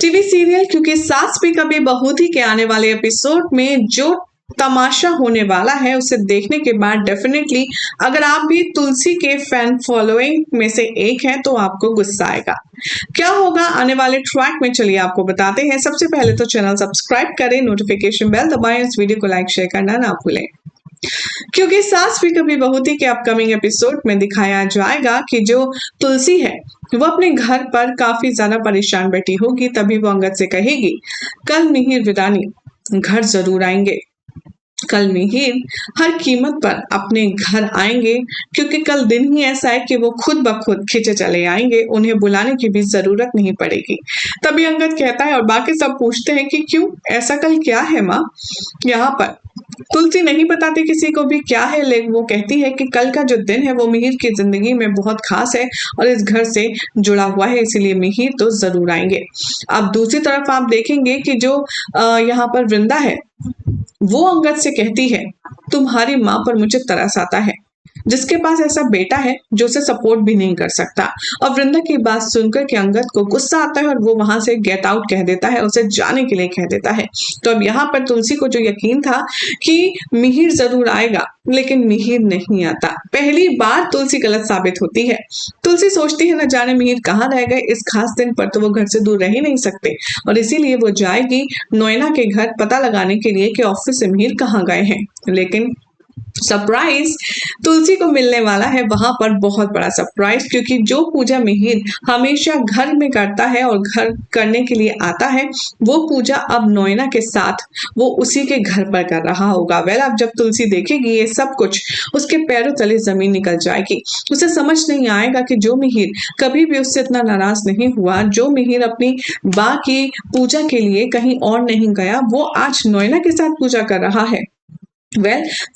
TV serial क्योंकि सास भी कभी बहू थी के आने वाले एपिसोड में जो तमाशा होने वाला है उसे देखने के बाद डेफिनेटली अगर आप भी तुलसी के फैन फॉलोइंग में से एक हैं तो आपको गुस्सा आएगा। क्या होगा आने वाले ट्रैक में, चलिए आपको बताते हैं। सबसे पहले तो चैनल सब्सक्राइब करें, नोटिफिकेशन बेल दबाएं, इस वीडियो को लाइक शेयर करना ना भूलें। क्योंकि सास भी कभी बहू थी के अपकमिंग एपिसोड में दिखाया जाएगा कि जो तुलसी है वो अपने घर पर काफी ज्यादा परेशान बैठी होगी। तभी वो अंगद से कहेगी कल मिहिर विरानी घर जरूर आएंगे, कल मिहिर हर कीमत पर अपने घर आएंगे, क्योंकि कल दिन ही ऐसा है कि वो खुद ब खुद खींचे चले आएंगे, उन्हें बुलाने की भी जरूरत नहीं पड़ेगी। तभी अंगद कहता है और बाकी सब पूछते हैं कि क्यों, ऐसा कल क्या है माँ। यहाँ पर तुलसी नहीं बताती किसी को भी क्या है, लेकिन वो कहती है कि कल का जो दिन है वो मिहिर की जिंदगी में बहुत खास है और इस घर से जुड़ा हुआ है, इसीलिए मिहिर तो जरूर आएंगे। अब दूसरी तरफ आप देखेंगे कि जो यहाँ पर वृंदा है वो अंगद से कहती है तुम्हारी माँ पर मुझे तरस आता है, जिसके पास ऐसा बेटा है जो उसे सपोर्ट भी नहीं कर सकता। और वृंदा की बात सुनकर के अंगद को गुस्सा आता है और वो वहां से गेट आउट कह देता है, उसे जाने के लिए कह देता है। तो अब यहाँ पर तुलसी को जो यकीन था कि मिहिर जरूर आएगा, लेकिन मिहिर नहीं आता। पहली बार तुलसी गलत साबित होती है। तुलसी सोचती है न जाने मिहिर कहाँ रह गए, इस खास दिन पर तो वो घर से दूर रह ही नहीं सकते और इसीलिए वो जाएगी नोएना के घर पता लगाने के लिए कि ऑफिस से मिहिर कहाँ गए हैं। लेकिन सरप्राइज तुलसी को मिलने वाला है वहां पर बहुत बड़ा सरप्राइज, क्योंकि जो पूजा मिहिर हमेशा घर में करता है और घर करने के लिए आता है वो पूजा अब नोएना के साथ वो उसी के घर पर कर रहा होगा। वेल अब जब तुलसी देखेगी ये सब कुछ, उसके पैरों तले जमीन निकल जाएगी। उसे समझ नहीं आएगा कि जो मिहिर कभी भी उससे इतना नाराज नहीं हुआ, जो मिहिर अपनी बा की पूजा के लिए कहीं और नहीं गया, वो आज नोएना के साथ पूजा कर रहा है।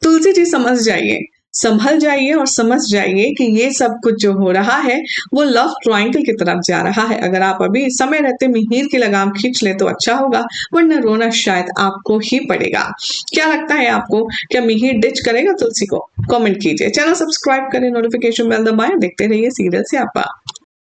तुलसी जी समझ जाइए, संभल जाइए और समझ जाइए कि ये सब कुछ जो हो रहा है वो लव ट्रायंगल की तरफ जा रहा है। अगर आप अभी समय रहते मिहिर की लगाम खींच ले तो अच्छा होगा, वरना रोना शायद आपको ही पड़ेगा। क्या लगता है आपको, क्या मिहिर डिच करेगा तुलसी को? कमेंट कीजिए, चैनल सब्सक्राइब करें, नोटिफिकेशन बेल दबाएं, देखते रहिए सीरियल स्यापा।